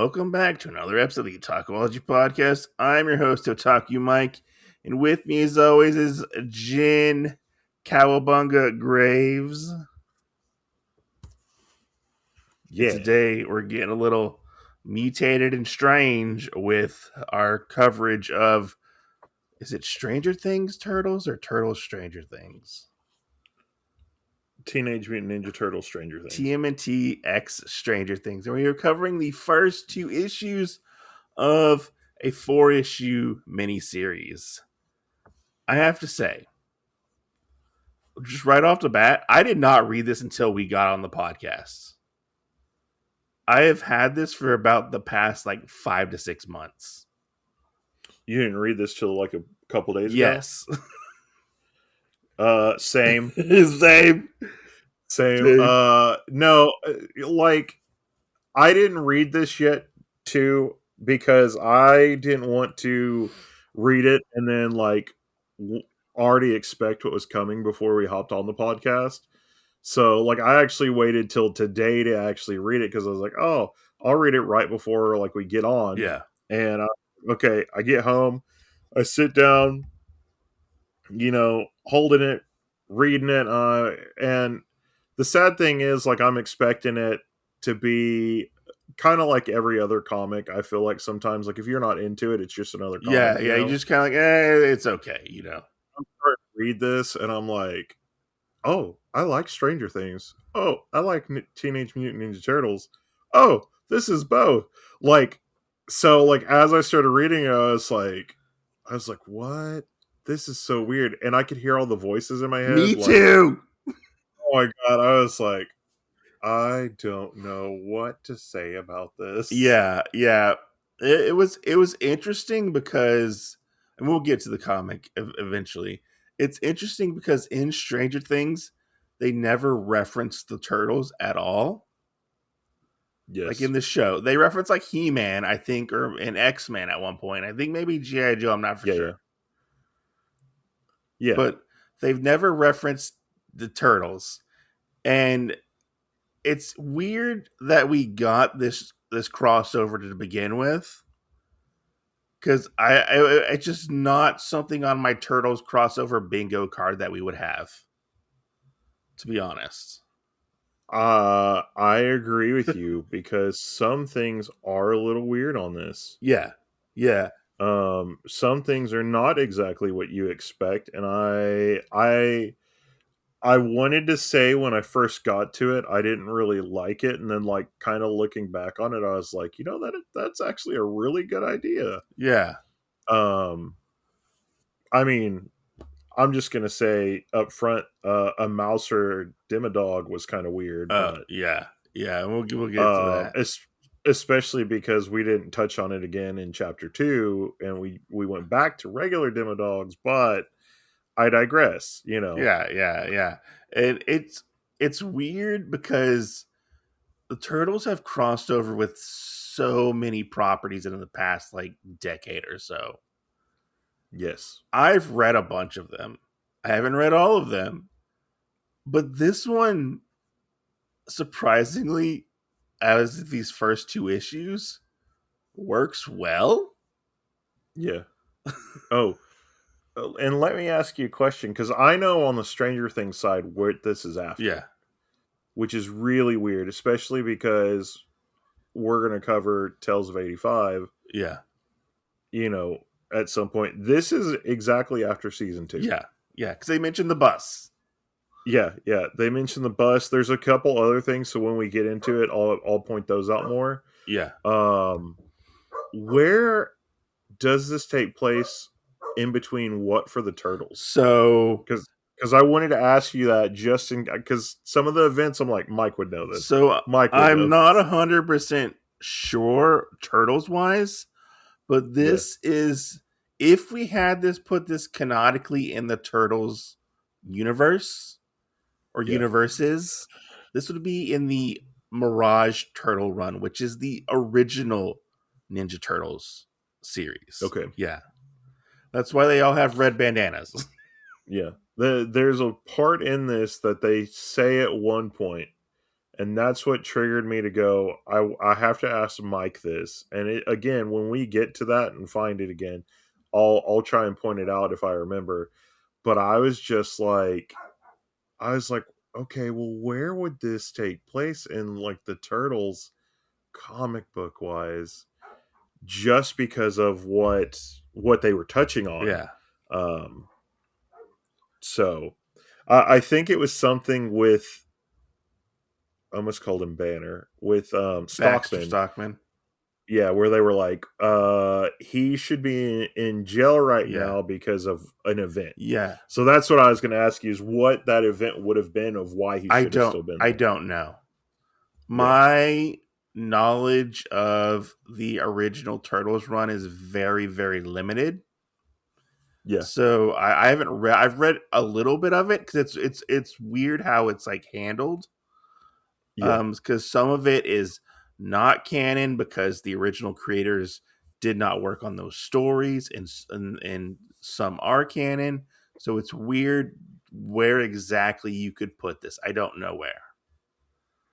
welcome back to another episode of the Otakuology podcast. I'm your host, Otaku Mike, and with me as always is Jin Cowabunga Graves. Yeah. Today we're getting a little mutated and strange with our coverage of, is it Stranger Things Turtles or Turtles Stranger Things? Teenage Mutant Ninja Turtles Stranger Things. TMNT X Stranger Things. And we are covering the first two issues of a 4-issue miniseries. I have to say, just right off the bat, I did not read this until we got on the podcast. I have had this for about the past 5 to 6 months. You didn't read this till a couple days ago? Yes. Same. Same. No, I didn't read this yet too because I didn't want to read it and then already expect what was coming before we hopped on the podcast. So I actually waited till today to actually read it because I was like, oh, I'll read it right before we get on. Yeah. And I get home, I sit down, holding it, reading it, and the sad thing is I'm expecting it to be kind of like every other comic. I feel like sometimes if you're not into it, it's just another comic. Yeah, you just kind of it's okay, I'm starting to read this and I'm like, oh, I like Stranger Things. Oh, I like Teenage Mutant Ninja Turtles. Oh, this is both. As I started reading it, I was like, what? This is so weird. And I could hear all the voices in my head. Me too. Oh my God. I was like, I don't know what to say about this. Yeah. It was interesting because, and we'll get to the comic eventually. It's interesting because in Stranger Things, they never reference the Turtles at all. Yes. In the show, they reference He-Man, I think, or an X-Man at one point. I think maybe G.I. Joe. I'm not for sure. Yeah. But they've never referenced the Turtles, and it's weird that we got this crossover to begin with, because it's just not something on my Turtles crossover bingo card that we would have, to be honest. I agree with you because some things are a little weird on this. Yeah. Some things are not exactly what you expect, and I wanted to say when I first got to it, I didn't really like it, and then kind of looking back on it, I was like, that's actually a really good idea. Yeah. I mean, I'm just gonna say up front, a mouse or Dimmadog was kind of weird. Yeah. We'll get to that. Especially because we didn't touch on it again in chapter 2, and we went back to regular Dimmadogs, but I digress. Yeah. And it's weird because the Turtles have crossed over with so many properties in the past decade or so. Yes. I've read a bunch of them. I haven't read all of them. But this one, surprisingly, as these first 2 issues, works well. Yeah. Oh, and let me ask you a question, because I know on the Stranger Things side what this is after. Yeah. Which is really weird, especially because we're going to cover Tales of 85. Yeah. At some point. This is exactly after season 2. Yeah, because they mentioned the bus. Yeah, they mentioned the bus. There's a couple other things, so when we get into it, I'll point those out more. Yeah. Where does this take place in between what for the Turtles? So, because I wanted to ask you that because some of the events, I'm like, Mike would know this. So I'm not 100% sure Turtles-wise, but this is, if we had put this canonically in the Turtles universe or universes, this would be in the Mirage Turtle Run, which is the original Ninja Turtles series. Okay. Yeah. That's why they all have red bandanas. Yeah. There's a part in this that they say at one point, And that's what triggered me to go, I have to ask Mike this. And again, when we get to that and find it again, I'll try and point it out if I remember. But I was just like, okay, well, where would this take place in like the Turtles comic book wise? Just because of what they were touching on. Yeah. Um, so I think it was something with, I almost called him Banner, with Baxter Stockman. Stockman. Yeah, where they were like, he should be in jail right Yeah. now because of an event. Yeah. So that's what I was going to ask you, is what that event would have been, of why he should have still been I there. don't know. Yeah. My knowledge of the original Turtles run is very, very limited. Yeah. So I haven't read. I've read a little bit of it because it's weird how it's like handled. Yeah. Because some of it is not canon because the original creators did not work on those stories, and some are canon. So it's weird where exactly you could put this. I don't know where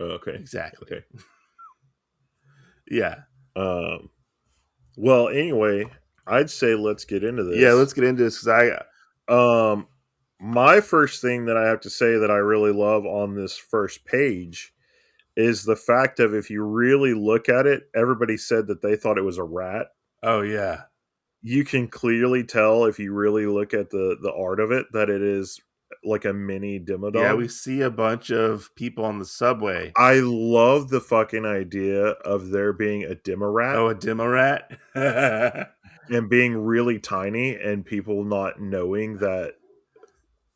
Okay. exactly. Okay. Yeah. Well, anyway, I'd say let's get into Yeah, this. let's get into this because My first thing that I have to say that I really love on this first page is the fact of, if you really look at it, everybody said that they thought it was a rat. oh yeah. You can clearly tell, if you really look at the art of it, that it is like a mini Yeah, we Demodog. see a bunch of people on the subway. I love the fucking idea of there being a Demorat Oh, a demo rat. and being really tiny, and people not knowing that,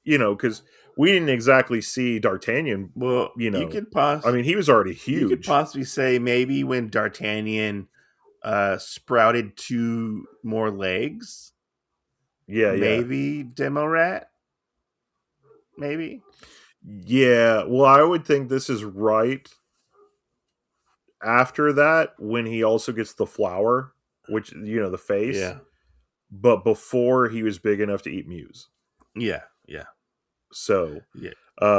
because we didn't exactly see D'Artagnan, Well, I mean, he was already you could huge. possibly say maybe when D'Artagnan sprouted two more legs, Yeah, yeah. maybe demo rat, maybe. Yeah, well, I would think this is right after that, when he also gets the flower, which, the face, Yeah, but before he was big enough to eat Muse. yeah, yeah, So, yeah,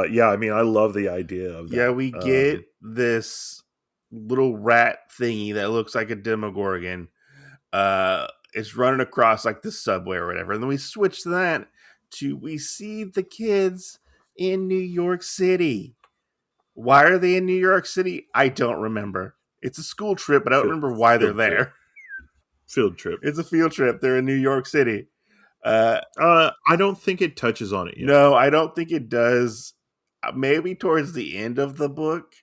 yeah, I mean, I love the idea of yeah. that. We get this little rat thingy that looks like a Demogorgon. It's running across like the subway or whatever, and then we switch to that to we see the kids in New York City. Why are they in New York City? I don't remember. It's a school trip, but I don't field, remember why they're field trip. there. Field trip. It's a field trip. They're in New York City. Uh, I don't think it touches on it yet. no, I don't think it does. Maybe towards the end of the book,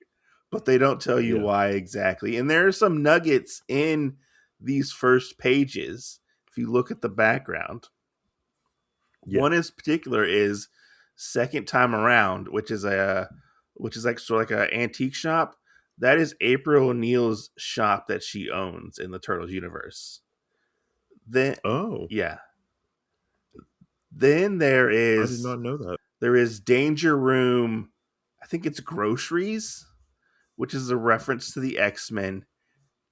but they don't tell you Yeah, why exactly. And there are some nuggets in these first pages. If you look at the background, yeah. one in particular is Second Time Around, which is like sort of like an antique shop. That is April O'Neil's shop that she owns in the Turtles universe. Then, Oh, yeah. Then I did not know that. there is Danger Room. I think it's groceries, which is a reference to the X-Men.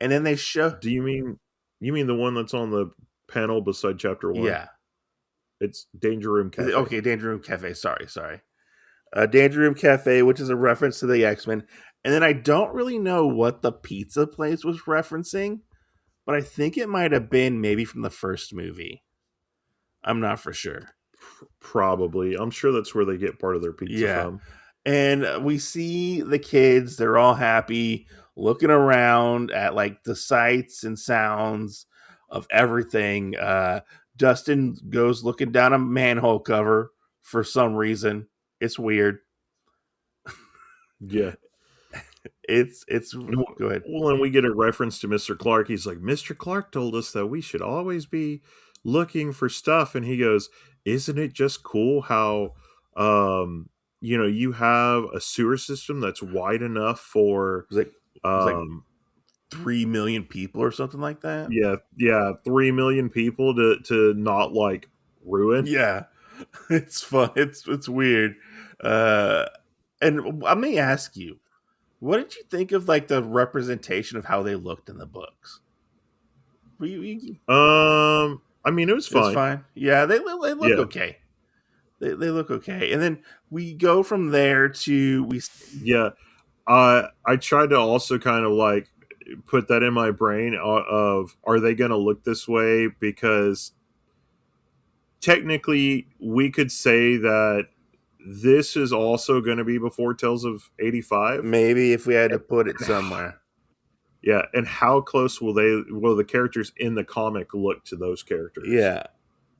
And then they show, Do you mean the one that's on the panel beside chapter 1? yeah. It's Danger Room Cafe. Okay, Danger Room Cafe. Sorry. Danger Room Cafe, which is a reference to the X-Men. And then I don't really know what the pizza place was referencing, but I think it might have been maybe from the first movie. I'm not for sure. Probably. I'm sure that's where they get part of their pizza Yeah. from. And we see the kids, they're all happy, looking around at like the sights and sounds of everything. Dustin goes looking down a manhole cover for some reason. It's weird. Yeah. It's go ahead. Well, and we get a reference to Mr. Clark. He's like, Mr. Clark told us that we should always be looking for stuff. And he goes, isn't it just cool how, you have a sewer system that's wide enough for, It was like um, 3 million people or something like that. yeah, 3 million people to not like ruin. Yeah, it's fun. It's weird. Uh, and let me ask you, what did you think of like the representation of how they looked in the books? I mean, it was It was fine. fine. Yeah, they look Yeah, okay. They look okay. And then we go from there to we. yeah. I tried to also kind of like put that in my brain of are they going to look this way, because technically we could say that this is also going to be before Tales of 85. Maybe if we had to put it somewhere. Yeah, and how close will the characters in the comic look to those characters? Yeah.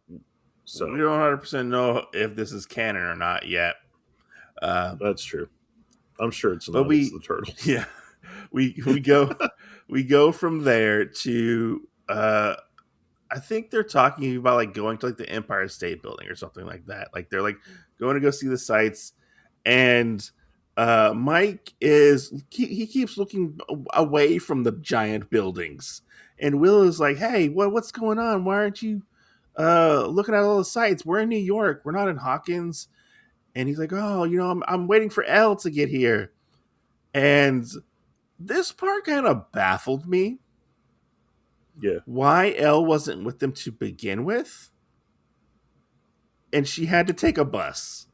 We So don't 100% know if this is canon or not yet. that's true. I'm sure it's But not. It's the turtles. yeah, we go we go from there to I think they're talking about like going to like the Empire State Building or something like that. Like they're like going to go see the sights, and Mike he keeps looking away from the giant buildings, and Will is like, "Hey, what's going on? Why aren't you looking at all the sights? We're in New York. We're not in Hawkins." And he's like, "Oh, I'm waiting for Elle to get here." And this part kind of baffled me. Yeah, Why Elle wasn't with them to begin with, and she had to take a bus.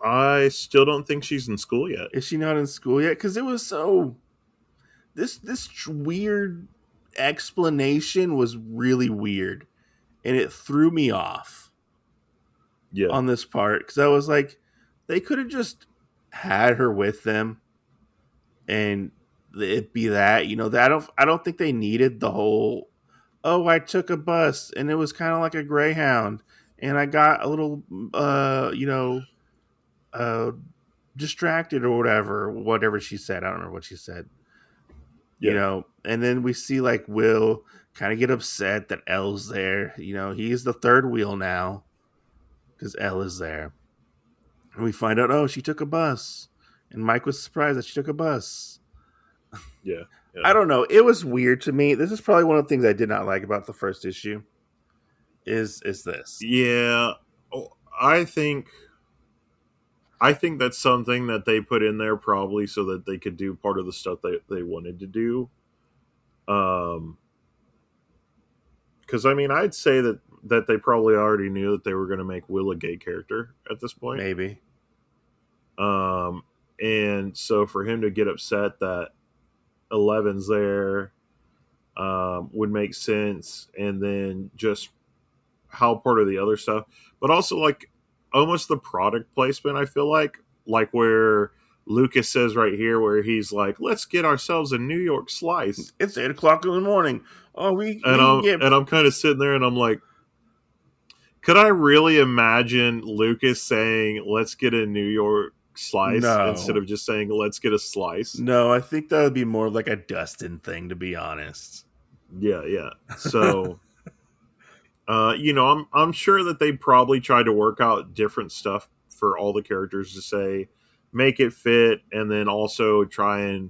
I still don't think she's in school yet. Is she not in school yet? Because it was so this weird explanation was really weird, and it threw me off Yeah, on this part because I was like, they could have just had her with them, and it be that that I don't think they needed the whole. Oh, I took a bus and it was kind of like a Greyhound, and I got a little uh distracted or whatever she said. I don't remember what she said. yeah, And then we see like Will kind of get upset that Elle's there. He's the third wheel now because Elle is there. And we find out, oh, she took a bus. And Mike was surprised that she took a bus. yeah, yeah. I don't know. It was weird to me. This is probably one of the things I did not like about the first issue. Is this? Yeah, oh, I think that's something that they put in there probably so that they could do part of the stuff they wanted to do. Because I mean, I'd say that they probably already knew that they were going to make Will a gay character at this point. Maybe. Um, and so for him to get upset that 11's there would make sense, and then just how part of the other stuff, but also like almost the product placement. I feel like where Lucas says right here, where he's like, "Let's get ourselves a New York slice." It's 8 o'clock in the morning. Oh, And we can get. I'm kind of sitting there, and I'm like, could I really imagine Lucas saying, "Let's get a New York slice," instead No. of just saying, "Let's get a slice"? No, I think that would be more like a Dustin thing, to be honest. Yeah, yeah. So, I'm sure that they probably tried to work out different stuff for all the characters to say, make it fit, and then also try and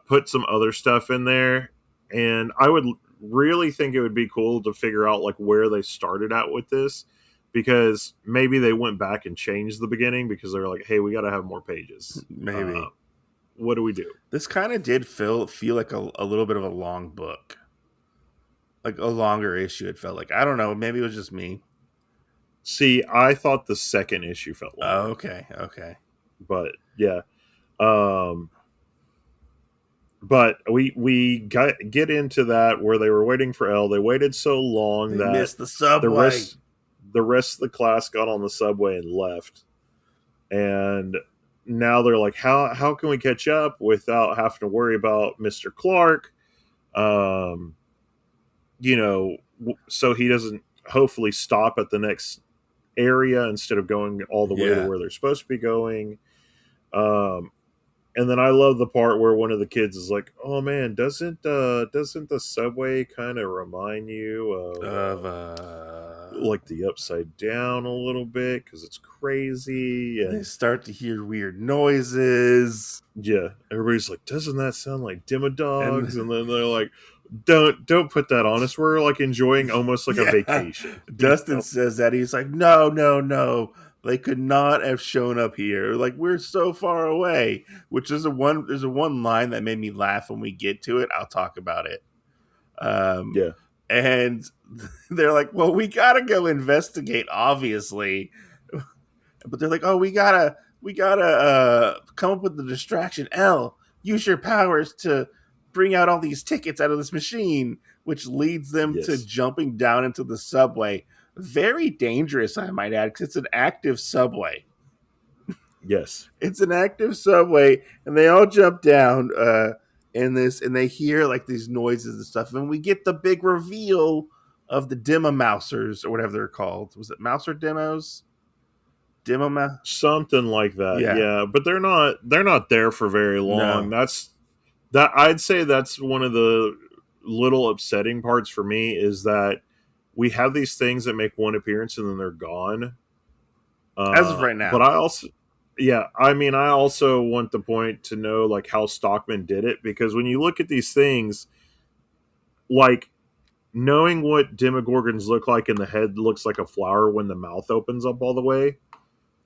put some other stuff in there. And I would really think it would be cool to figure out like where they started at with this, because maybe they went back and changed the beginning because they're like, hey, we got to have more pages. Maybe. What do we do? This kind of did feel like a little bit of a long book. Like a longer issue, it felt like. I don't know. Maybe it was just me. See, I thought the second issue felt longer. Oh, okay. But yeah. But we get into that where they were waiting for Elle. They waited so long They that missed the subway. The rest of the class got on the subway and left. And now they're like, how can we catch up without having to worry about Mr. Clark? So he doesn't hopefully stop at the next area instead of going all the way to where they're supposed to be going. And then I love the part where one of the kids is like, "Oh man, doesn't the subway kind of remind you of like the Upside Down a little bit because it's crazy?" And they start to hear weird noises. Yeah, everybody's like, "Doesn't that sound like Demodogs?" And then they're like, "Don't put that on us. We're like enjoying almost like a vacation." Dustin says that he's like, no. They could not have shown up here. Like, we're so far away. Which is there's a one line that made me laugh when we get to it. I'll talk about it. Yeah. And they're like, well, we gotta go investigate, obviously. But they're like, oh, we gotta we gotta come up with the distraction. L, use your powers to bring out all these tickets out of this machine, which leads them to Yes. jumping down into the subway. Very dangerous, I might add, because it's an active subway. Yes. It's an active subway, and they all jump down in this, and they hear like these noises and stuff, and we get the big reveal of the Demo Mousers or whatever they're called. Was it Mouser demos? Demo Mouse? Something like that. Yeah. Yeah, but they're not there for very long. No. That I'd say that's one of the little upsetting parts for me is that we have these things that make one appearance and then they're gone. As of right But now. I also, yeah, I mean, I also want the point to know like how Stockman did it because when you look at these things, like knowing what Demogorgons look like and the head looks like a flower when the mouth opens up all the way,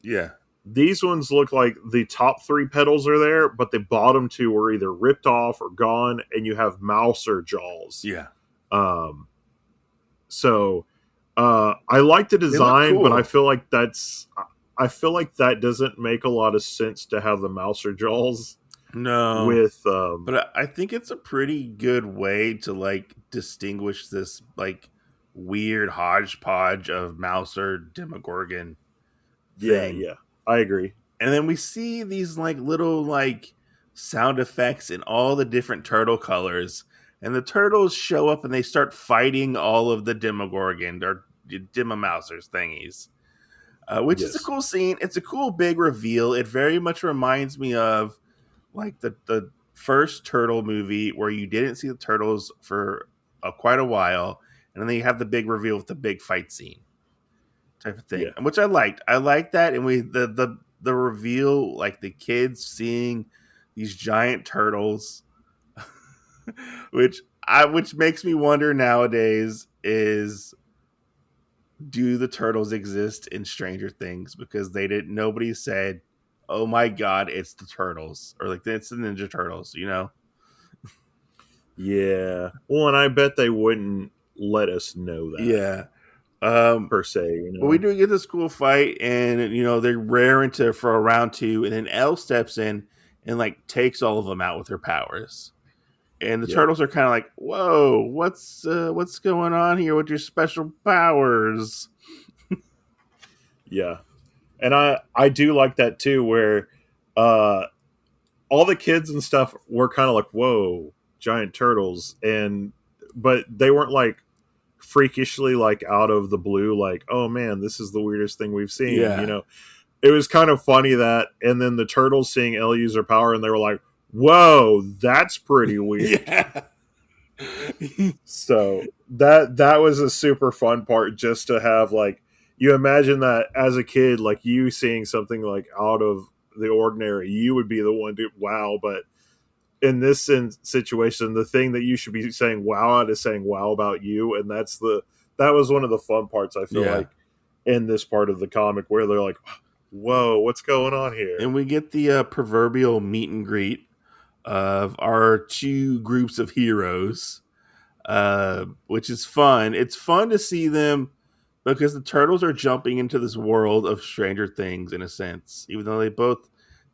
Yeah. these ones look like the top three petals are there, but the bottom two are either ripped off or gone, and you have mouser jaws. Yeah. Um, so I like the They look design, but cool. I feel like that doesn't make a lot of sense to have the mouser jaws No. with But I think it's a pretty good way to like distinguish this like weird hodgepodge of Mouser Demogorgon yeah, thing. yeah. I agree. And then we see these like little like sound effects in all the different turtle colors. And the turtles show up and they start fighting all of the Demogorgon or Demomousers thingies. Which is a Yes. cool scene. It's a cool big reveal. It very much reminds me of like the first turtle movie where you didn't see the turtles for quite a while, and then you have the big reveal with the big fight scene type of thing, Yeah. which I liked. I liked that, and we the reveal, like the kids seeing these giant turtles, which makes me wonder nowadays is, do the turtles exist in Stranger Things? Because they didn't. Nobody said, "Oh my god, it's the turtles," or like it's the Ninja Turtles. You know? Yeah. Well, and I bet they wouldn't let us know that Yeah. Um, per se, you but we know. do get this cool fight, and they're raring to for a round two, and then Elle steps in and like takes all of them out with her powers. And the Yep. turtles are kind of like, "Whoa, what's going on here with your special powers?" Yeah. And I do like that too where uh all the kids and stuff were kind of like, "Whoa, giant turtles." And but they weren't like freakishly like out of the blue like, "Oh man, this is the weirdest thing we've seen." You Yeah, know, it was kind of funny that and then the turtles seeing Elle use her power and they were like, "Whoa, that's pretty weird." yeah, So that was a super fun part just to have like you imagine that as a kid, like you seeing something like out of the ordinary, you would be the one to wow. But in this situation, the thing that you should be saying wow at is saying wow about you, and that was one of the fun parts I feel yeah. like in this part of the comic where they're like, whoa, what's going on here? And we get the proverbial meet and greet of our two groups of heroes, which is fun. It's fun to see them because the turtles are jumping into this world of Stranger Things in a sense, even though they both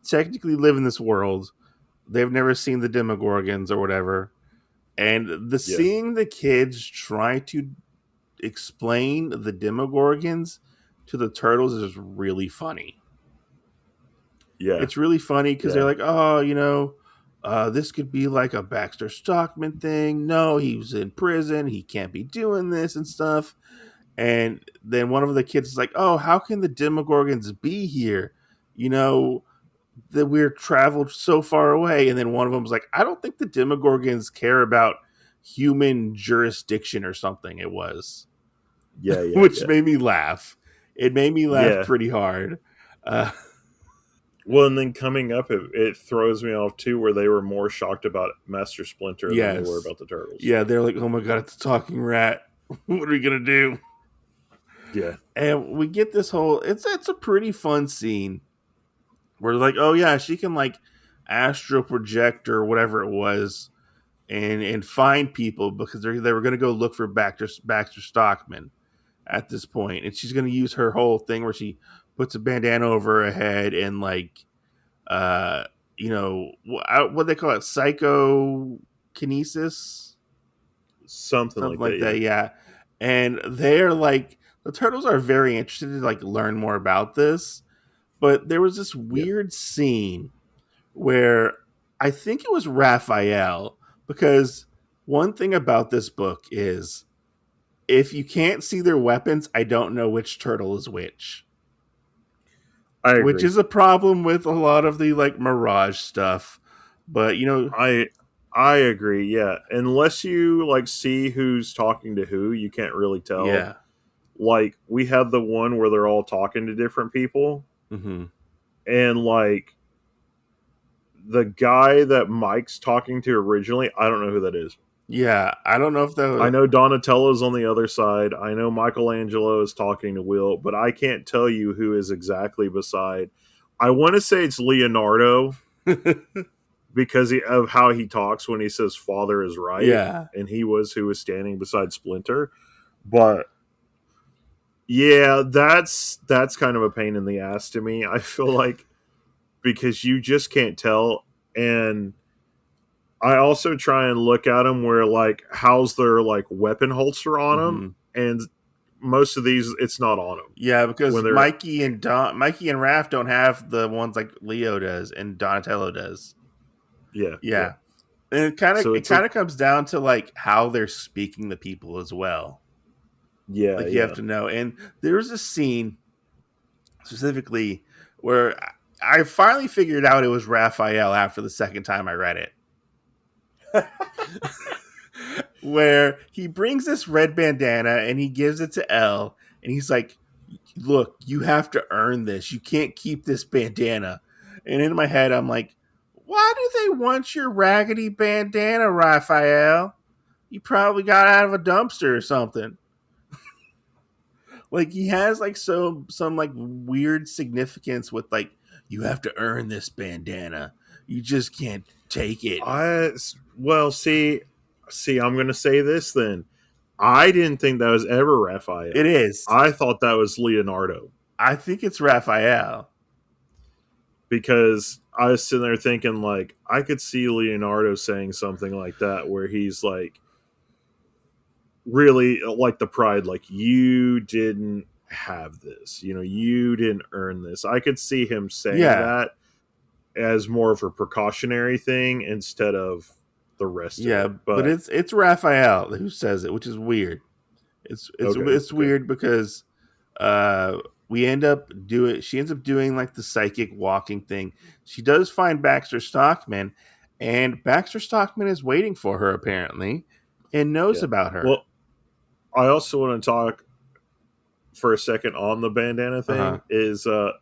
technically live in this world. They've never seen the Demogorgons or whatever, and the Yeah, seeing the kids try to explain the Demogorgons to the turtles is really funny. yeah, It's really funny because they're yeah, like, oh, this could be like a Baxter Stockman thing. No, he was in prison. He can't be doing this and stuff. And then one of the kids is like, oh, how can the Demogorgons be here? You know, that we're traveled so far away. And then one of them was like, I don't think the Demogorgons care about human jurisdiction or something. It was, yeah, yeah, which yeah, made me laugh. It made me laugh yeah. pretty hard. Uh, Well, and then coming up, it throws me off too, where they were more shocked about Master Splinter than they were yes. about the turtles. Yeah, they're like, oh my god, it's a talking rat. What are we gonna do? Yeah, And we get this whole it's a pretty fun scene where like, oh yeah, she can like astral project or whatever it was and find people because they were gonna go look for Baxter Stockman at this point, and she's gonna use her whole thing where she puts a bandana over her head and like uh what they call it, psychokinesis, Something something like that. like Yeah. that, yeah. And they're like, the turtles are very interested to like learn more about this, but there was this Yeah. weird scene where I think it was Raphael, because one thing about this book is if you can't see their weapons, I don't know which turtle is I which agree. is a problem with a lot of the like Mirage stuff. But I I agree. Yeah, unless you like see who's talking to who, you can't really tell. yeah. Like we have the one where they're all talking to different people, Hmm. and like the guy that Mike's talking to originally, I don't know who that is. Yeah, I don't know if that I was. know Donatello's on the other side. I know Michelangelo is talking to Will, but I can't tell you who is exactly beside. I want to say it's Leonardo because of how he talks when he says "father is right," Yeah. and he was who was standing beside Splinter. But yeah, that's kind of a pain in the ass to me. I feel like because you just can't tell, and I also try and look at them where like how's their like weapon holster on them, Hmm. and most of these it's not on them Yeah, when because they're Mikey and Raph don't have the ones like Leo does and Donatello does. yeah, yeah. Yeah. And it kind of So it it's a kind of comes down to like how they're speaking to people as well. yeah, Like you have yeah. to know. And there was a scene specifically where I finally figured out it was Raphael after the second time I read it. Where he brings this red bandana and he gives it to Elle, and he's like, "Look, you have to earn this. You can't keep this bandana." And in my head, I'm like, "Why do they want your raggedy bandana, Raphael? You probably got out of a dumpster or something." Like he has like some like weird significance with like, you have to earn this bandana. You just can't take it. I well see I'm gonna say this then. I didn't think that was ever It Raphael. is. I thought that was Leonardo I think it's Raphael. because I was sitting there thinking like I could see Leonardo saying something like that where he's like really like the pride like you didn't have this, you didn't earn this. I could see him saying Yeah. that as more of a precautionary thing instead of the rest of Yeah, it. but But it's Raphael who says it, which is weird. okay, It's okay. weird because uh we end up doing she ends up doing like the psychic walking thing. She does find Baxter Stockman, and Baxter Stockman is waiting for her apparently and knows Yeah. about her. Well, I also want to talk for a second on the bandana Uh-huh. thing is the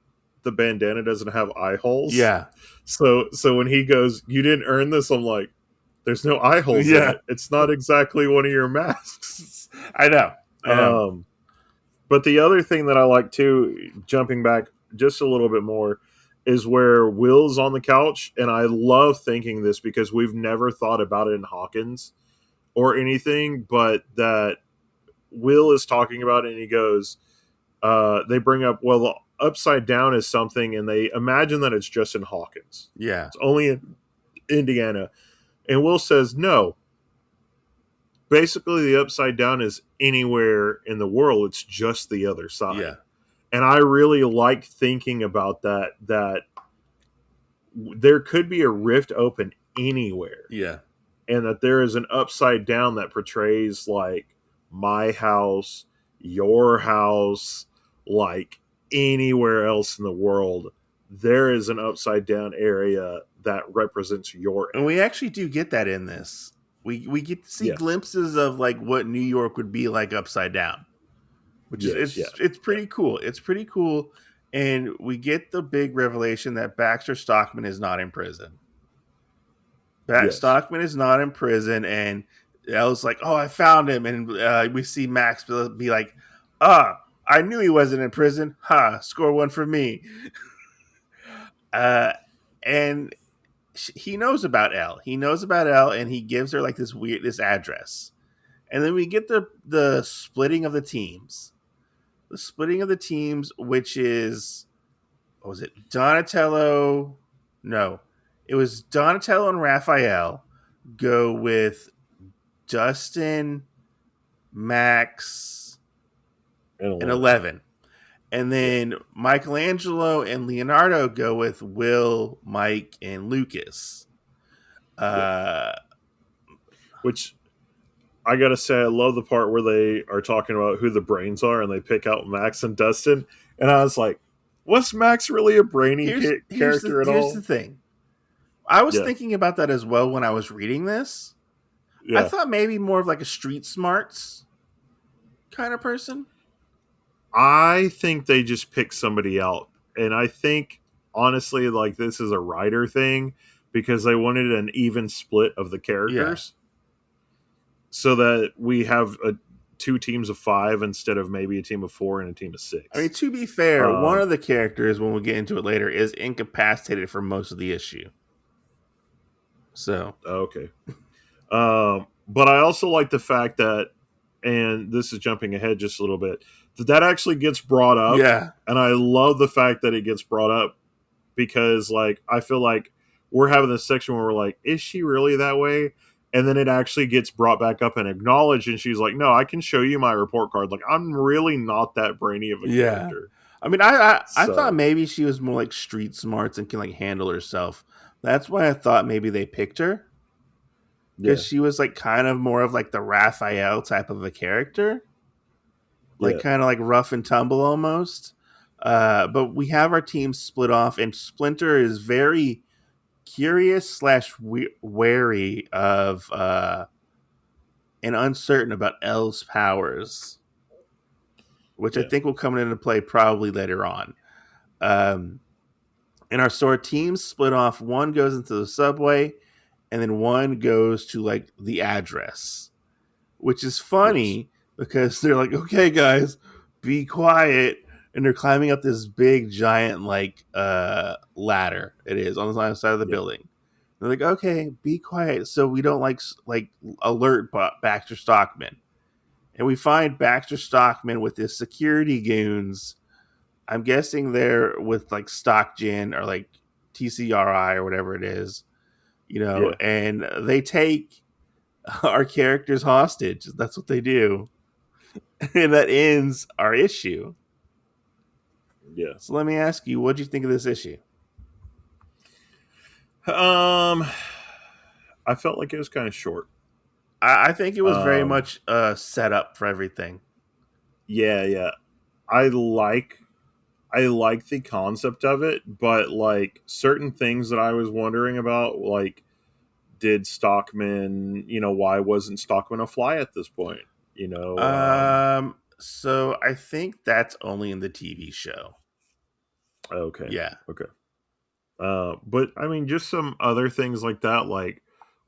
bandana doesn't have eye holes. Yeah. So when he goes, "You didn't earn this," I'm like, "There's no eye holes in Yeah. it. It's not exactly one of your masks." I know. I know. Um, but the other thing that I like too, jumping back just a little bit more, is where Will's on the couch, and I love thinking this because we've never thought about it in Hawkins or anything, but that Will is talking about it, and he goes, they bring up, well, the upside down is something, and they imagine that it's just in Hawkins. Yeah. It's only in Indiana. And Will says, no. Basically, the upside down is anywhere in the world. It's just the other Yeah. side. And I really like thinking about that there could be a rift open anywhere, Yeah. and that there is an upside down that portrays like my house, your house, like anywhere else in the world. There is an upside down area that represents your And we area. actually do get that in this. We get to see Yeah. glimpses of like what New York would be like upside down, which is Yes. Yeah. it's Yeah. pretty cool. It's pretty cool, and we get the big revelation that Baxter Stockman is not in prison. Yes. Stockman is not in prison, and Elle's like, "Oh, I found him," and we see Max be like, "Ah, I knew he wasn't in prison. Ha! Score one for me." Uh, and he knows about Elle. He knows about Elle, and he gives her like this address. And then we get the splitting of the teams. the splitting of the teams, which is, what was it? Donatello. No, it was Donatello and Raphael go with Dustin, Max, And and 11. 11. And Yeah. then Michelangelo and Leonardo go with Will, Mike, and Lucas. Yeah. Uh, Which I gotta say, I love the part where they are talking about who the brains are, and they pick out Max and Dustin. And I was like, was Max really a brainy character at here's the all? thing. I was Yeah, thinking about that as well when I was reading this. I yeah. thought maybe more of like a street smarts kind of person. I think they just picked somebody out, and I think honestly, like this is a writer thing because they wanted an even split of the Yeah. characters, so that we have two teams of 5 instead of maybe a team of 4 and a team of I mean, 6. to be fair, one Um, of the characters, when we get into it later, is incapacitated for most of the issue. So, okay. But I also like the fact that, and this is jumping ahead just a little bit, that actually gets brought up, yeah. and I love the fact that it gets brought up because, like, I feel like we're having this section where we're like, is she really that way? And then it actually gets brought back up and acknowledged, and she's like, no, I can show you my report card. Like, I'm really not that brainy of a Yeah. character. I mean, I thought So, maybe she was more like street smarts and can like handle herself. That's why I thought maybe they picked her, because yeah, she was like kind of more of like the Raphael type of a character, like yeah, kind of like rough and tumble almost. But we have our team split off, and Splinter is very curious slash wary of and uncertain about L's powers, which I yeah, think will come into play probably later on. Um, and our teams split off. One goes into the subway, and then one goes to like the address, which is yes, funny because they're like, "Okay, guys, be quiet," and they're climbing up this big giant like ladder. It is on the side of the yeah, building. They're like, "Okay, be quiet, so we don't like alert Baxter Stockman." And we find Baxter Stockman with his security goons. I'm guessing they're with like Stockgen or like TCRI or whatever it is, yeah, and they take our characters hostage. That's what they do. And that ends our issue. yeah. So let me ask you, what do you think of this issue? Um, I felt like it was kind of short. I think it was very Um, much set up for everything. yeah, yeah. I like I like the concept of it, but like certain things that I was wondering about, like did Stockman, why wasn't Stockman a fly at this point? You know, So I think that's only in the TV show. okay, Yeah. okay. But I mean, just some other things like that, like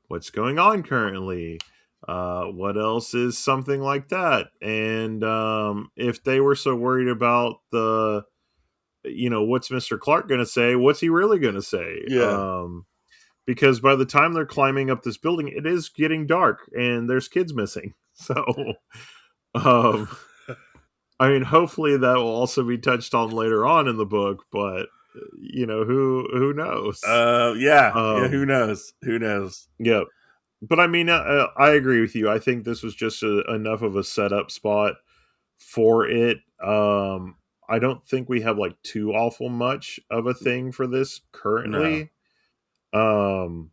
what's going on currently. What else is something like that? And if they were so worried about what's Mr. Clark going to say? What's he really going to say? Yeah. Because by the time they're climbing up this building, it is getting dark and there's kids missing. So, um, I mean, hopefully that will also be touched on later on in the book. But who knows? Yeah. Yeah. Who Um, knows? Who knows? yeah, but I mean, I agree with you. I think this was just enough of a setup spot for it. I don't think we have like too awful much of a thing for this No. currently. Um,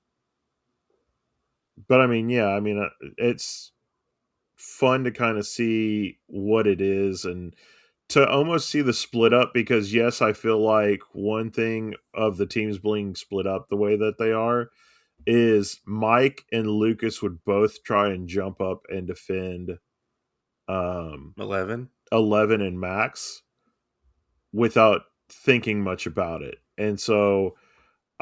but I mean, yeah, I mean, it's fun to kind of see what it is and to almost see the split up because yes, I feel like one thing of the teams being split up the way that they are is Mike and Lucas would both try and jump up and defend um 11. 11 and Max without thinking much about it. And so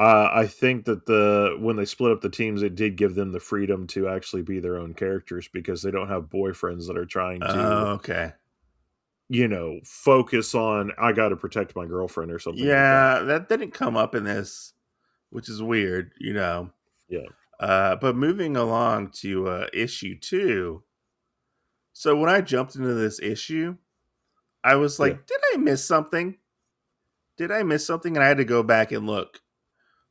I think that when they split up the teams, it did give them the freedom to actually be their own characters because they don't have boyfriends that are trying to, Okay. focus on I got to protect my girlfriend or something like that. Yeah, that didn't come up in this, which is weird. Yeah, But moving along to issue 2. So when I jumped into this issue, I was Yeah. like, did I miss something? Did I miss something? And I had to go back and look.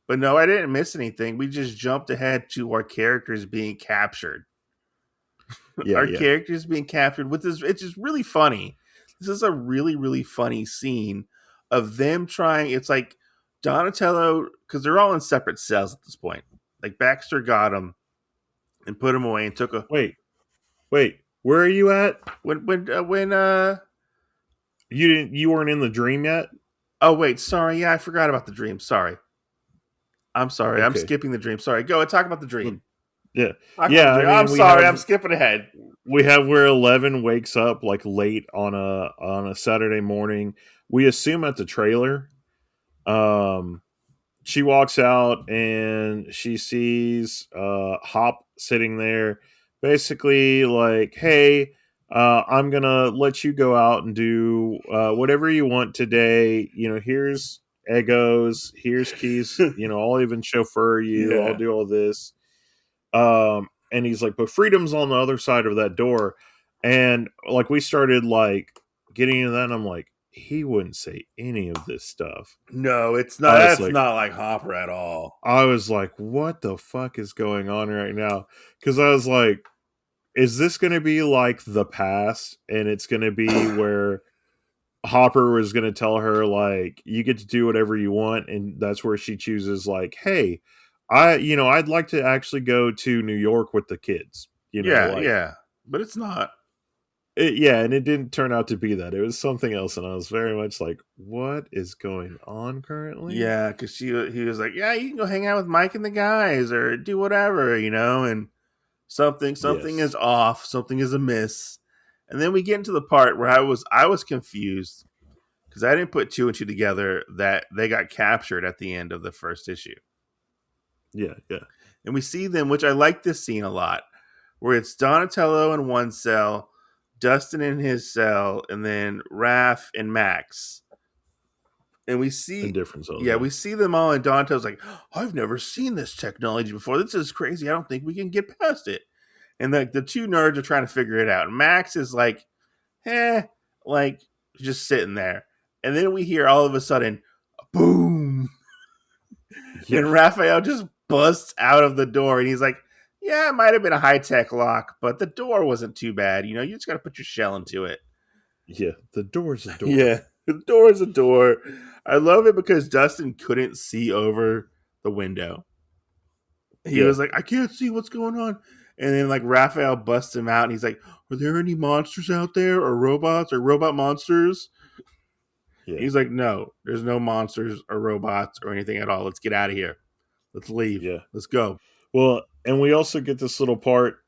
But no, I didn't miss anything. We just jumped ahead to our characters being captured. Yeah. Our Yeah. characters being captured with this. It's just really funny. This is a really, really funny scene of them trying. It's like Donatello, because they're all in separate cells at this point. Like Baxter got him and put him away and took a. Wait. Where are you at? When You weren't in the dream yet? oh wait, sorry, yeah, I forgot about the dream. Sorry. I'm sorry. I'm Okay. skipping the dream. Sorry. Go and talk about the Well, dream. yeah. Talk about the Yeah, I dream. I'm mean sorry. I'm skipping ahead. we have where 11 wakes up like late on a Saturday morning. We assume at the trailer. Um she walks out and she sees Hop sitting there, basically like, "Hey, I'm gonna let you go out and do whatever you want today. You know, here's Egos, here's keys. You know, I'll even chauffeur you. I'll Yeah. do all this." And he's like, "But freedom's on the other side of that door." And like we started like getting into that, and I'm like, he wouldn't say any of this stuff. No, it's not. I was That's like, not like Hopper at all. what the fuck is going on right now? Because I was like, is this going to be like the past? And it's going to be where Hopper was going to tell her, like, you get to do whatever you want. And that's where she chooses, like, hey, I'd like to actually go to New York with the kids, Yeah, like, yeah, but it's not. yeah. And it didn't turn out to be that. It was something else. And I was very much like, what is going on currently? Yeah, because he was like, yeah, you can go hang out with Mike and the guys or do whatever, and something Yes. is off, something is amiss, and then we get into the part where I was confused because I didn't put two and two together that they got captured at the end of the first issue. Yeah. Yeah. And we see them, which I like this scene a lot, where it's Donatello in one cell, Dustin in his cell, and then Raph and Max. And we In see, different cells. yeah, Yeah. we see them all, and Donatello's like, I've never seen this technology before. This is crazy. I don't think we can get past it. And the two nerds are trying to figure it out. Max is like, like just sitting there. And then we hear all of a sudden, boom. Yeah. And Raphael just busts out of the door and he's like, yeah, it might have been a high tech lock, but the door wasn't too bad. You just got to put your shell into it. Yeah. The door's a door. Yeah, the door is a door. I love it because Dustin couldn't see over the window. He Yeah. was like, I can't see what's going on. And then like Raphael busts him out and he's like, are there any monsters out there or robots or robot monsters? Yeah. He's like, no, there's no monsters or robots or anything at all. Let's get out of here. Let's leave. Yeah. Let's go. Well, and we also get this little part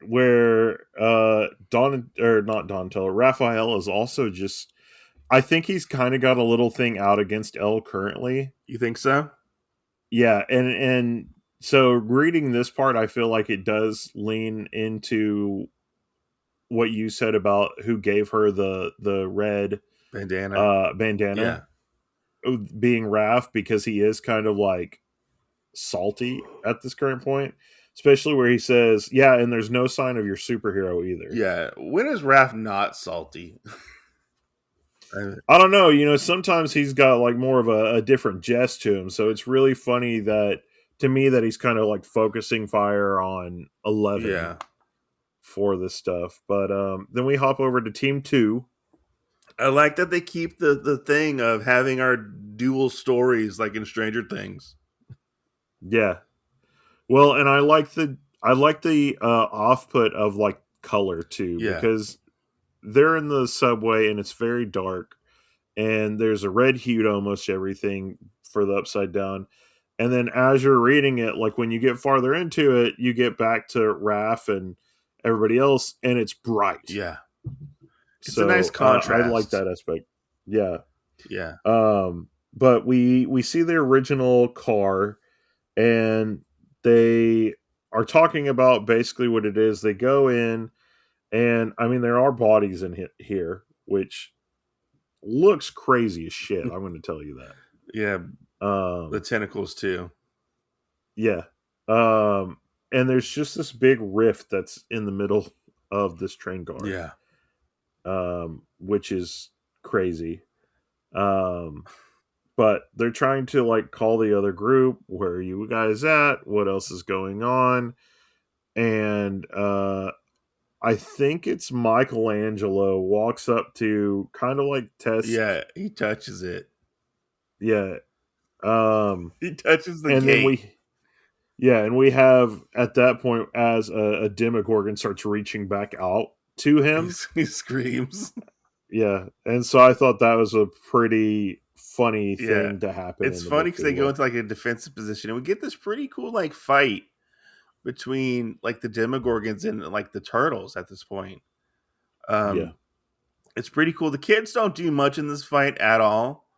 where Don or not Donatello, Raphael is also just, I think he's kind of got a little thing out against L currently. You think so? Yeah, and so reading this part, I feel like it does lean into what you said about who gave her the red Bandana. bandana Yeah. being Raph, because he is kind of like salty at this current point, especially where he says, yeah, and there's no sign of your superhero either. Yeah. When is Raph not salty? I don't know, sometimes he's got like more of a different jest to him, so it's really funny that to me that he's kind of like focusing fire on 11 Yeah. for this stuff. But then we hop over to Team 2. I like that they keep the thing of having our dual stories like in Stranger Things. Yeah. Well, and I like the off put of like color too, Yeah. because they're in the subway and it's very dark, and there's a red hue to almost everything for the Upside Down. And then as you're reading it, like when you get farther into it, you get back to Raph and everybody else, and it's bright. Yeah. It's a nice So I like contrast. that aspect. Yeah. Yeah. But we see the original car, and they are talking about basically what it is. They go in, and I mean there are bodies in here, which looks crazy as shit. I'm going to tell you Yeah. that. The tentacles too. Yeah. And there's just this big rift that's in the middle of this train car. Yeah. which is crazy. Um, but they're trying to like call the other group. Where are you guys at? What else is going on? And I think it's Michelangelo walks up to kind of like test. Yeah, he touches it. Yeah. Um, He touches the and then gate. we have at that point as a Demogorgon starts reaching back out to him. He screams. Yeah, and so I thought that was a pretty funny Yeah, thing to happen it's in the funny book because as they go well. into like a defensive position, and we get this pretty cool like fight between like the Demogorgons and like the turtles at this point. Yeah, Um, it's pretty cool. The kids don't do much in this fight at all,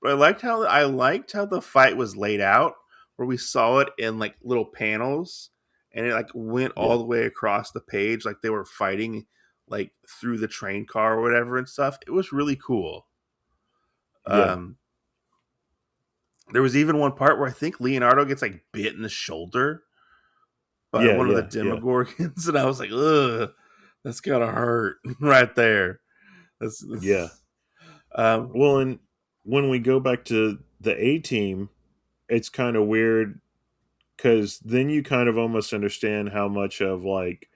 but I liked how the fight was laid out, where we saw it in like little panels, and it like went yeah, all the way across the page, like they were fighting like through the train car or whatever and stuff. It was really cool. yeah, Um, there was even one part where I think Leonardo gets like bit in the shoulder by yeah, one of the yeah, yeah, Demogorgons, and I was like, ugh, that's gotta hurt right there. yeah. That's um, Well, and when we go back to the A team, it's kind of weird because then you kind of almost understand how much of like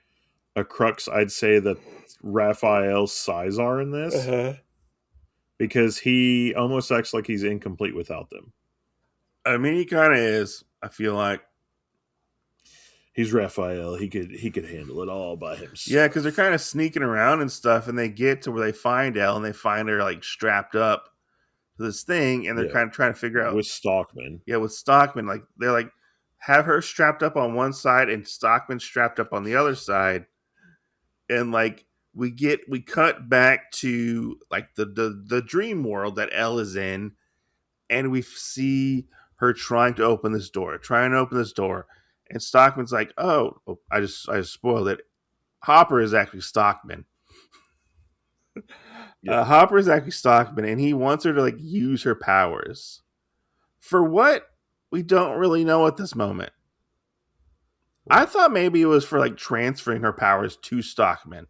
a crux I'd say that Raphael's size are in this uh-huh. because he almost acts like he's incomplete without them. I mean, he kind of is. I feel like, He's Raphael. He could handle it all by yeah, because they're himself. kind of sneaking around and stuff, and they get to where they find Elle, and they find her like strapped up to this thing, and they're Yeah, kind of trying to figure out, with Stockman. yeah, with Stockman, like they're like have her strapped up on one side and Stockman strapped up on the other side, and like we cut back to like the dream world that Elle is in, and we see her trying to open this door, and Stockman's like, oh, I just spoiled it. Hopper is actually Stockman. Yeah, Hopper is actually Stockman, and he wants her to like use her powers for what we don't really know at this moment. I right. thought maybe it was for like transferring her powers to Stockman,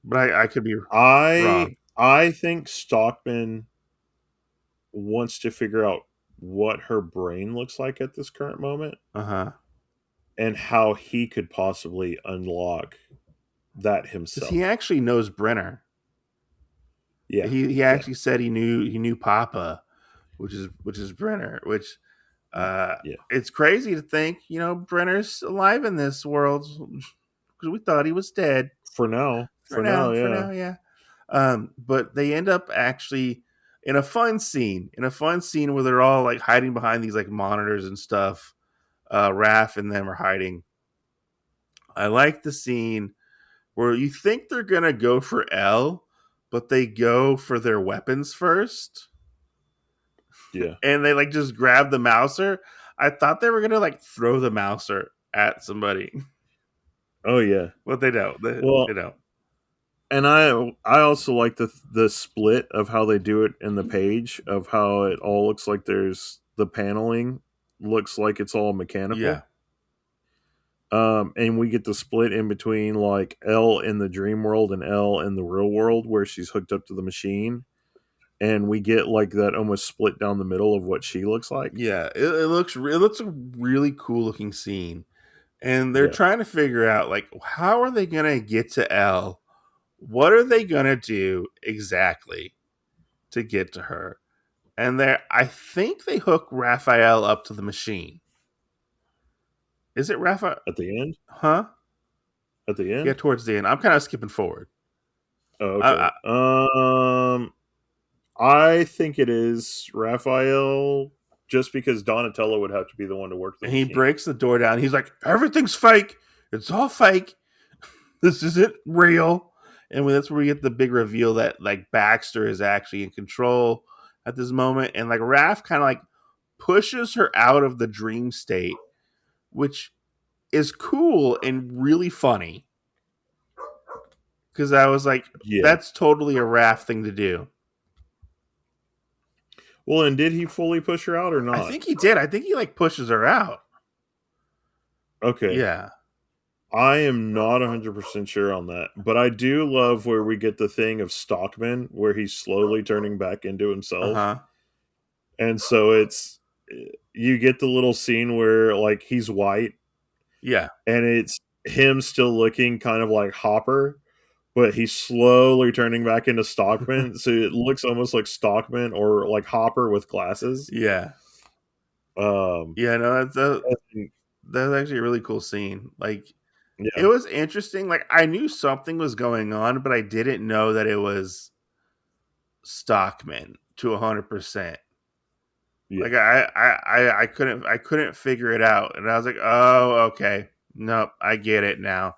but I could be I wrong. I think Stockman wants to figure out what her brain looks like at this current moment Uh huh. and how he could possibly unlock that Because he himself. actually knows Brenner. Yeah, He yeah, actually said he knew Papa, which is Brenner. Which yeah. it's crazy to think Brenner's alive in this world because we thought he was dead For now, for yeah, now, yeah. But they end up actually in a fun scene where they're all like hiding behind these like monitors and stuff. Raph and them are hiding. I like the scene where you think they're gonna go for L, but they go for their weapons first, yeah. and they like just grab the mouser. I thought they were gonna like throw the mouser at somebody, Oh yeah. but they don't. They Well, don't. and I also like the split of how they do it in the page of how it all looks like there's the paneling looks like it's all Yeah, mechanical. And we get the split in between like Elle in the dream world and Elle in the real world where she's hooked up to the machine. And we get like that almost split down the middle of what she looks like. yeah. It looks a really cool looking scene, and they're Yeah. trying to figure out like how are they gonna get to L. What are they gonna do exactly to get to her? And I think they hook Raphael up to the machine. Is it Raphael? At the end? Huh? At the Yeah, end? towards the end. I'm kind of skipping forward. Oh, I, okay. I, I think it is Raphael just because Donatello would have to be the one to work the and he machine. breaks the door down. He's like, "Everything's fake. It's all fake. This isn't real." And that's where we get the big reveal that like Baxter is actually in control at this moment, and like Raph kind of like pushes her out of the dream state, which is cool and really funny because I was like, Yeah. that's totally a Raph thing to do. Well, and did he fully push her out or I not? think he did. I think he like pushes her out. Okay. Yeah. I am not 100% sure on that, but I do love where we get the thing of Stockman, where he's slowly turning back into Uh himself. huh. And so you get the little scene where like he's white Yeah. and it's him still looking kind of like Hopper, but he's slowly turning back into Stockman. So it looks almost like Stockman or like Hopper with glasses. Yeah. Um, Yeah. No, and- that's actually a really cool scene. Like, it yeah, was interesting. Like, I knew something was going on, but I didn't know that it was Stockman to 100%. Like, yeah. I couldn't figure it out, and I was like, oh, okay, nope, I get it now.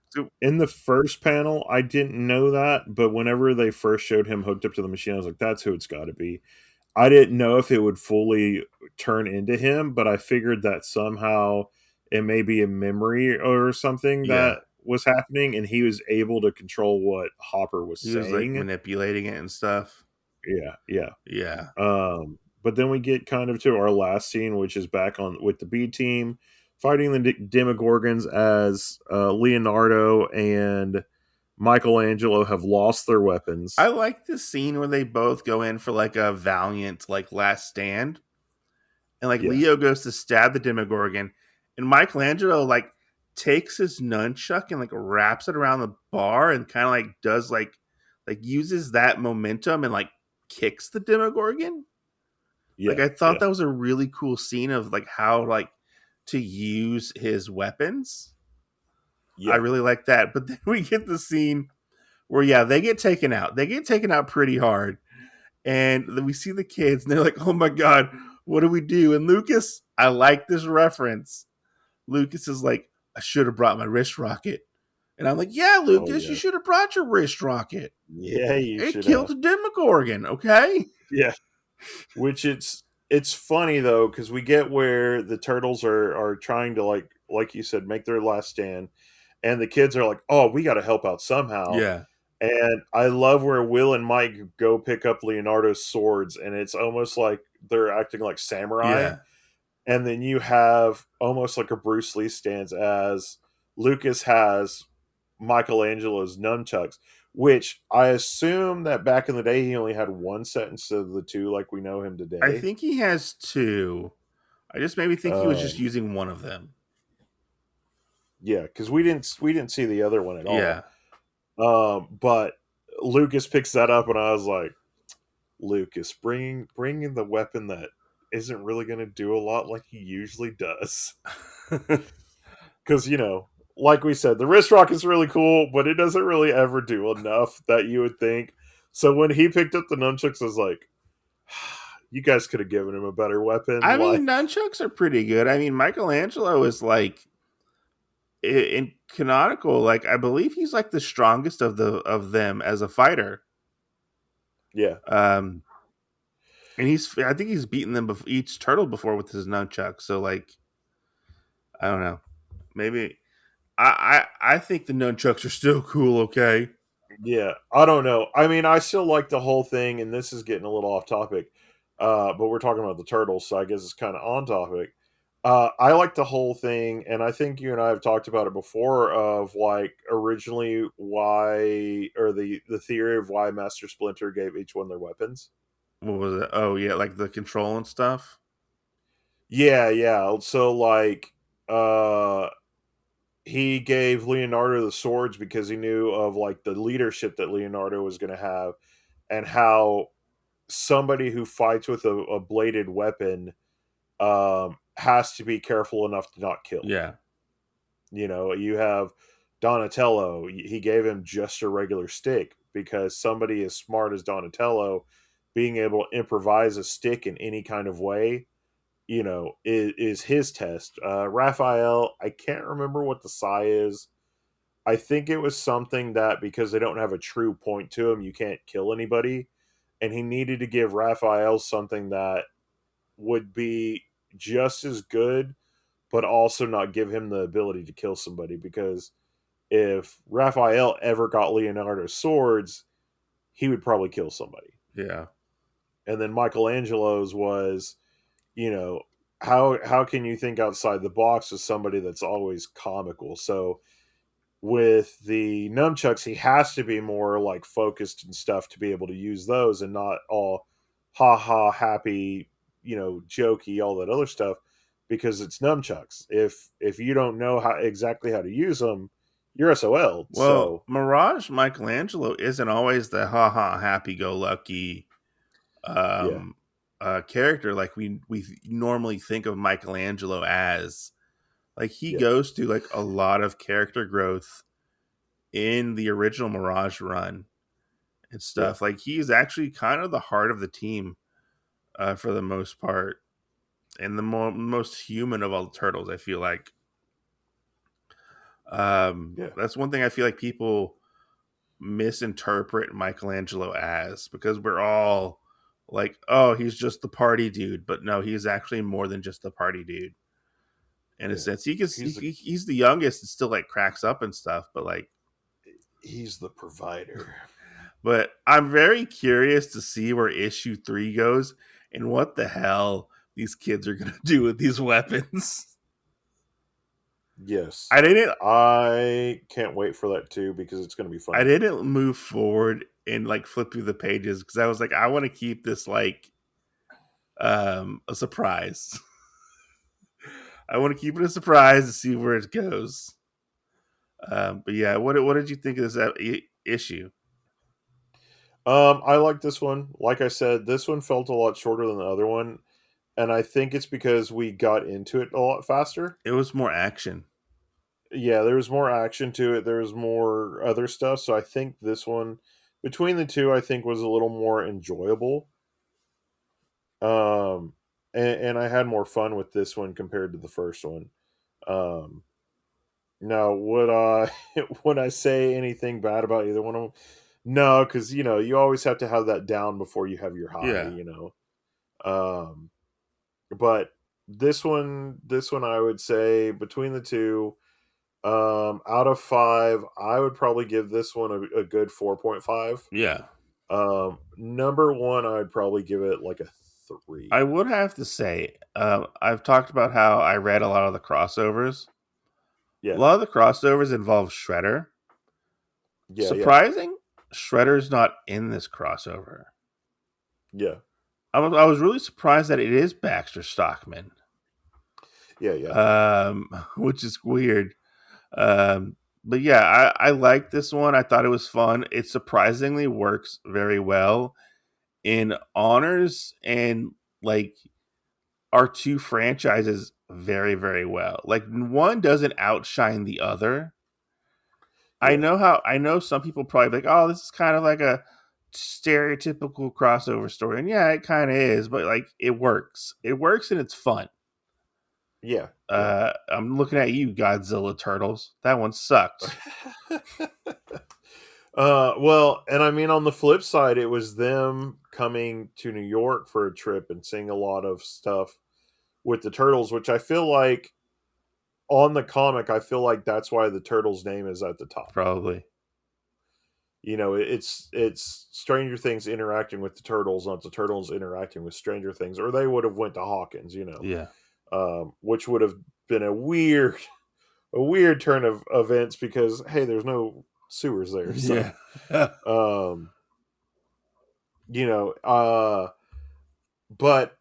So In the first panel, I didn't know that, but whenever they first showed him hooked up to the machine, I was like, that's who it's got to be. I didn't know if it would fully turn into him, but I figured that somehow it may be a memory or something yeah, that was happening, and he was able to control what Hopper was he was like saying. manipulating it and stuff. Yeah, yeah. Yeah, But then we get kind of to our last scene, which is back on with the B team fighting the Demogorgons as Leonardo and Michelangelo have lost their I weapons. like the scene where they both go in for like a valiant like last stand, and like Yeah, Leo goes to stab the Demogorgon, and Michelangelo like takes his nunchuck and like wraps it around the bar and kind of like does like uses that momentum and like kicks the Demogorgon. Like, yeah, I thought yeah, that was a really cool scene of like how like to use his weapons. I yeah. really like that. But then we get the scene where yeah, they get taken out. They get taken out pretty hard. And then we see the kids and they're like, "Oh my god, what do we do?" And Lucas, I like this reference. Lucas is like, "I should have brought my wrist rocket." And I'm like, "Yeah, Oh Lucas, you yeah, should have brought your wrist rocket. yeah. You It should killed have. the Demogorgon, okay?" Yeah. Which it's funny though because we get where the turtles are trying to like you said make their last stand, and the kids are like, oh, we got to help out somehow. Yeah. And I love where Will and Mike go pick up Leonardo's swords, and it's almost like they're acting like samurai. Yeah. And then you have almost like a Bruce Lee stance as Lucas has Michelangelo's nunchucks, which I assume that back in the day he only had one set instead of the two like we know him I today. think he has two. I just maybe think he was just Um, using one of them. yeah, because we didn't see the other one at all. Yeah. But Lucas picks that up, and I was like, Lucas, bringing the weapon that isn't really going to do a lot like he usually does. Because like we said, the wrist rock is really cool, but it doesn't really ever do enough that you would think. So when he picked up the nunchucks, I was like, you guys could have given him a better weapon. I Like, mean, nunchucks are pretty good. I mean, Michelangelo is like in canonical. Like, I believe he's like the strongest of them as a fighter. yeah, Um, and I think he's beaten them each turtle before with his nunchuck. So, like, I don't know. Maybe I think the nunchucks are still cool. Okay. yeah. I don't know. I mean, I still like the whole thing, and this is getting a little off topic, but we're talking about the turtles, so I guess it's kind of on topic. I like the whole thing, and I think you and I have talked about it before. Of like originally why, or the theory of why Master Splinter gave each one their weapons. What was it? Oh yeah, like the control and stuff. Yeah, yeah. So like, uh, he gave Leonardo the swords because he knew of like the leadership that Leonardo was going to have, and how somebody who fights with a bladed weapon has to be careful enough to not kill. Yeah. You have Donatello. He gave him just a regular stick because somebody as smart as Donatello, being able to improvise a stick in any kind of way, is his test. Raphael, I can't remember what the psi is. I think it was something that because they don't have a true point to him, you can't kill anybody. And he needed to give Raphael something that would be just as good, but also not give him the ability to kill somebody. Because if Raphael ever got Leonardo's swords, he would probably kill somebody. Yeah. And then Michelangelo's was, you know, how can you think outside the box with somebody that's always comical? So with the nunchucks, he has to be more like focused and stuff to be able to use those, and not all ha ha happy, jokey, all that other stuff, because it's nunchucks. If you don't know how exactly how to use them, you're SOL. Well, So Mirage Michelangelo isn't always the haha happy go lucky yeah, um character like we normally think of Michelangelo as. Like he yeah, goes through like a lot of character growth in the original Mirage run and yeah, stuff. Like he's actually kind of the heart of the team for the most part, and the most human of all the turtles. I feel like yeah, that's one thing I feel like people misinterpret Michelangelo as, because we're all like, oh, he's just the party dude, but no, he's actually more than just the party dude. In a yeah. sense, He's the he's the youngest and still like cracks up and stuff, but like, he's the provider. but I'm very curious to see where issue 3 goes and what the hell these kids are gonna do with these weapons. Yes, I didn't I can't wait for that too, because it's going to be I funny. didn't move forward and like flip through the pages because I was like, I want to keep this like a surprise. I want to keep it a surprise to see where it goes. But yeah, what did you think of this issue? I like this one. Like I said, this one felt a lot shorter than the other one, and I think it's because we got into it a lot faster. It was more action. Yeah, there was more action to it. There was more other stuff. So I think this one, between the two, I think was a little more enjoyable. Um, and I had more fun with this one compared to the first one. Um, Now, would I would I say anything bad about either one of them? No, because you always have to have that down before you have your high. Yeah, Um, but this one, I would say between the two, out of five, I would probably give this one a good 4.5. yeah. Number one, I'd probably give it like a I 3. would have to say, I've talked about how I read a lot of the crossovers. A Yeah, lot of the crossovers involve Shredder. yeah, yeah, Surprising, Shredder's not in this crossover. yeah, I was really surprised that it is Baxter Stockman, yeah, yeah, which is weird. But yeah, I like this one. I thought it was fun. It surprisingly works very well in honors and like our two franchises very, very well. Like one doesn't outshine the other. yeah, I know some people probably like, oh, this is kind of like a stereotypical crossover story. And yeah, it kind of is, but like it works. It works and it's fun. yeah, yeah. I'm looking at you, Godzilla Turtles. That one sucked. Well, and I mean, on the flip side, it was them coming to New York for a trip and seeing a lot of stuff with the turtles, which I feel like on the comic, I feel like that's why the turtles' name is at the top. Probably. It's Stranger Things interacting with the turtles, not the turtles interacting with Stranger Things, or they would have went to Hawkins, Yeah. which would have been a weird turn of events, because hey, there's no sewers there, so Yeah. um, you know, but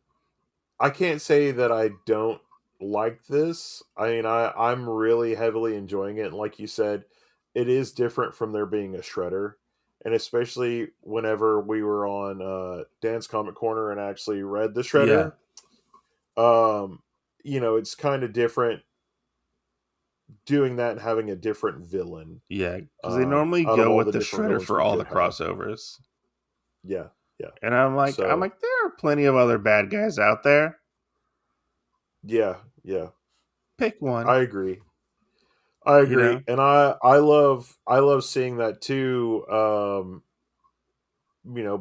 I can't say that I don't like this. I mean, I'm really heavily enjoying it, and like you said, it is different from there being a shredder, and especially whenever we were on Dan's Comic Corner and actually read the Yeah. shredder. Um, it's kind of different doing that and having a different villain Yeah. Because they normally out of go all with the the different Shredder villains for we all the could have. crossovers. Yeah, yeah. And I'm So like, there are plenty of other bad guys out there. yeah, yeah. Pick one, I agree. I you know? agree, and I love seeing that too.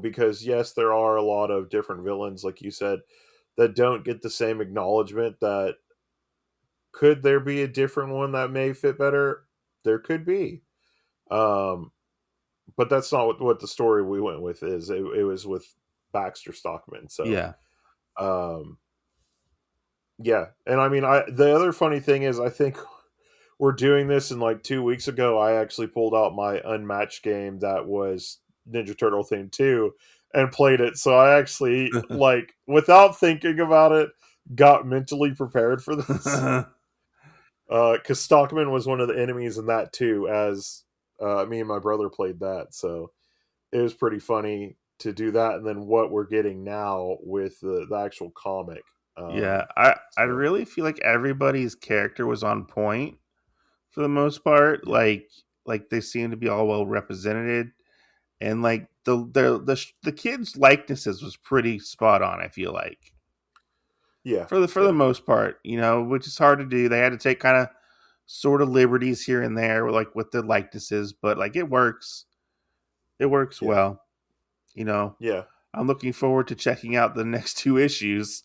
Because yes, there are a lot of different villains, like you said, that don't get the same acknowledgement. That could there be a different one that may fit better? There could be, um, but that's not what the story we went with is. It was with Baxter Stockman. So, Yeah. um, yeah, and I mean, the other funny thing is, I think we're doing this, and like 2 weeks ago, I actually pulled out my unmatched game that was Ninja Turtle themed too, and played it. So I actually, like, without thinking about it, got mentally prepared for this. Because Stockman was one of the enemies in that too, as me and my brother played that. So it was pretty funny to do that, and then what we're getting now with the actual comic. Yeah, I So really feel like everybody's character was on point for the most part. yeah, Like they seem to be all well represented, and like the kids' likenesses was pretty spot on. I feel like yeah, for the yeah, most part, which is hard to do. They had to take kind of sort of liberties here and there, like with the likenesses, but like it works. It works yeah, well. You know, yeah. I'm looking forward to checking out the next two issues.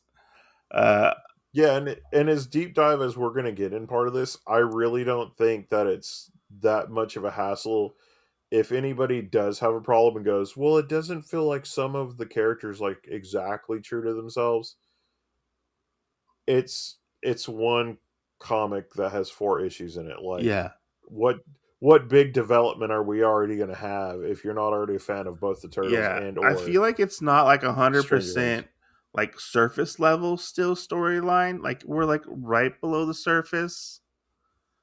Uh, Yeah, and as deep dive as we're gonna get in part of this, I really don't think that it's that much of a hassle. If anybody does have a problem and goes, well, it doesn't feel like some of the characters like exactly true to themselves. It's one comic that has 4 issues in it. Like, yeah, what what big development are we already gonna have if you're not already a fan of both the Turtles yeah. and I or feel like it's not like Stranger Things? 100% like surface level still storyline. Like we're like right below the surface,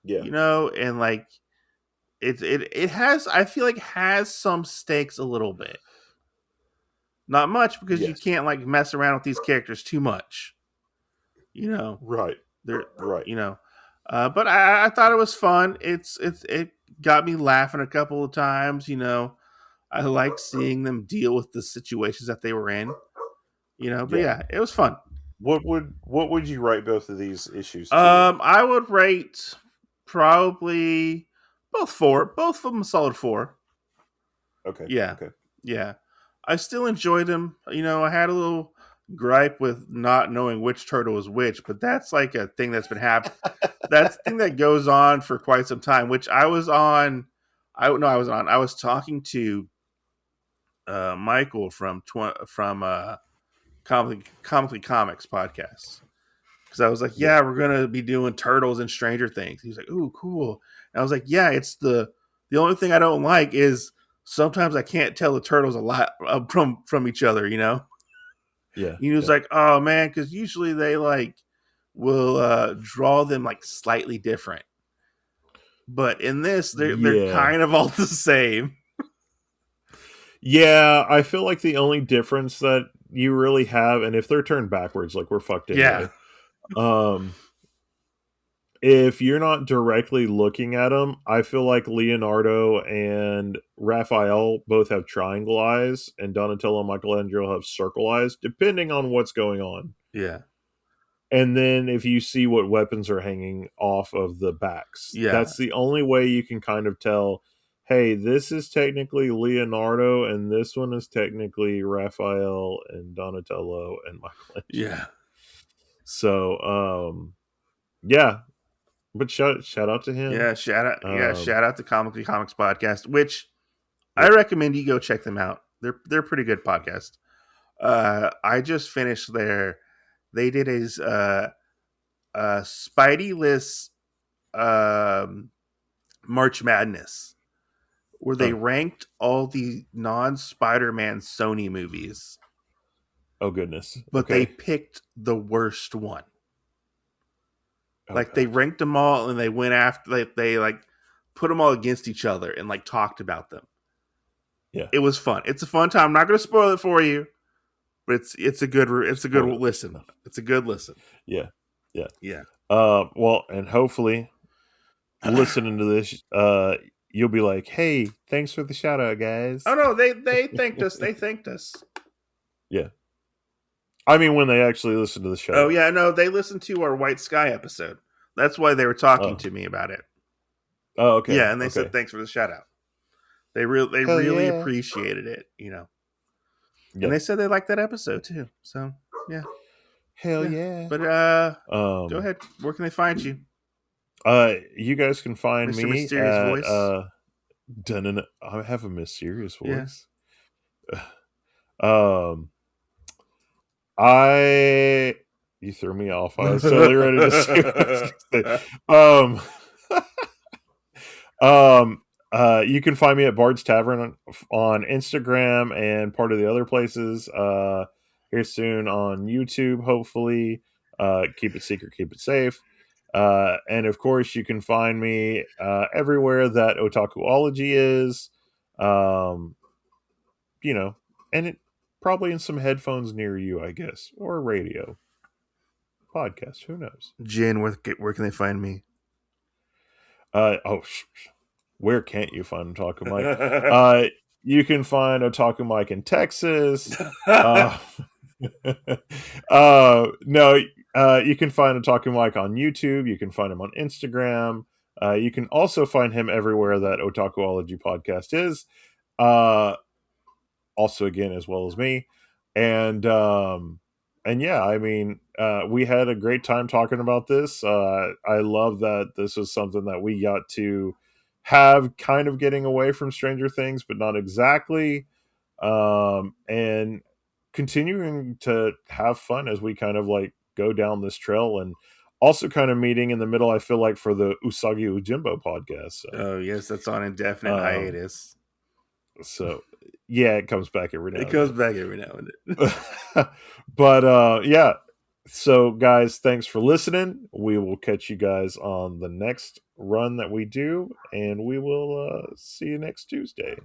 Yeah. and like it has. I feel like has some stakes a little bit. Not much because you Yes. can't like mess around with these characters too much. You know, Right. they're Right. you know, but I thought it was fun. It got me laughing a couple of times. I liked seeing them deal with the situations that they were in. But Yeah. yeah, it was fun. What would you write both of these issues to then? I would rate probably both of them a solid 4. Okay. Yeah, Okay. yeah. I still enjoyed them. I had a little gripe with not knowing which turtle was which, but that's like a thing that's been happening. That's the thing that goes on for quite some time. Which I was on. I no, I was on. I was talking to Michael from Comically Comics podcast because I was like, Yeah. yeah, we're gonna be doing Turtles and Stranger Things. He was like, ooh, cool. And I was like, yeah, it's the only thing I don't like is sometimes I can't tell the turtles a lot from each other. Yeah. He was Yeah. like, oh man, because usually they like will draw them like slightly different, but in this they're Yeah. kind of all the same. Yeah. I feel like the only difference that you really have, and if they're turned backwards, like we're fucked Yeah, anyway. Um, if you're not directly looking at them, I feel like Leonardo and Raphael both have triangle eyes, and Donatello and Michelangelo have circle eyes, depending on what's going on. yeah, And then if you see what weapons are hanging off of the backs, yeah, that's the only way you can kind of tell, hey, this is technically Leonardo and this one is technically Raphael and Donatello and Michelangelo. yeah, So yeah, but shout out to him. yeah. Um Shout out to Comically Comics podcast, which I yep. recommend you go check them out. They're a pretty good podcast. I just finished their. They did a Spidey list March Madness where they Oh, ranked all the non Spider-Man Sony movies, oh goodness. but they Okay. picked the worst one. Oh Like they god. ranked them all and they went after they like put them all against each other and like talked about them. Yeah. It was fun. It's a fun time. I'm not going to spoil it for you, but it's a good Spoiler alert. listen. It's a good listen. Yeah. Yeah. Yeah. Well, and hopefully listening to this, you'll be like, "Hey, thanks for the shout out, Oh guys." no, they thanked us. They thanked us. Yeah, I mean when they actually listen to the Oh show. yeah, no, they listened to our White Sky episode. That's why they were talking Oh, to me about it. oh, okay, Yeah, and they said okay. thanks for the shout out. They Hell really yeah, appreciated it, And yeah, they said they liked that episode too. So yeah, hell yeah. yeah. But go Um, ahead. Where can they find you, you guys can find Mister me Mysterious at Voice? I have a mysterious Yeah. voice. Um, you threw me off. I was totally ready to say what I was gonna say. You can find me at Bard's Tavern on Instagram and part of the other places. Here soon on YouTube, hopefully. Keep it secret, keep it safe. And of course, you can find me everywhere that Otakuology is. Um, and it probably in some headphones near you, I guess, or radio podcast. Who knows? Jin, where can they find me? Oh, where can't you find Otaku Mike? You can find Otaku Mike in Texas. No, you can find Otaku Mike on YouTube. You can find him on Instagram. You can also find him everywhere that Otakuology podcast is. Also, again, as well as me, and yeah, I mean, we had a great time talking about this. I love that this was something that we got to have, kind of getting away from Stranger Things, but not exactly, and continuing to have fun as we kind of like go down this trail, and also kind of meeting in the middle, I feel like, for the Usagi Ujimbo podcast. So, Oh yes, that's on indefinite hiatus. So yeah, it comes back every now and then. It goes back every now and then. But yeah. So guys, thanks for listening. We will catch you guys on the next run that we do, and we will see you next Tuesday.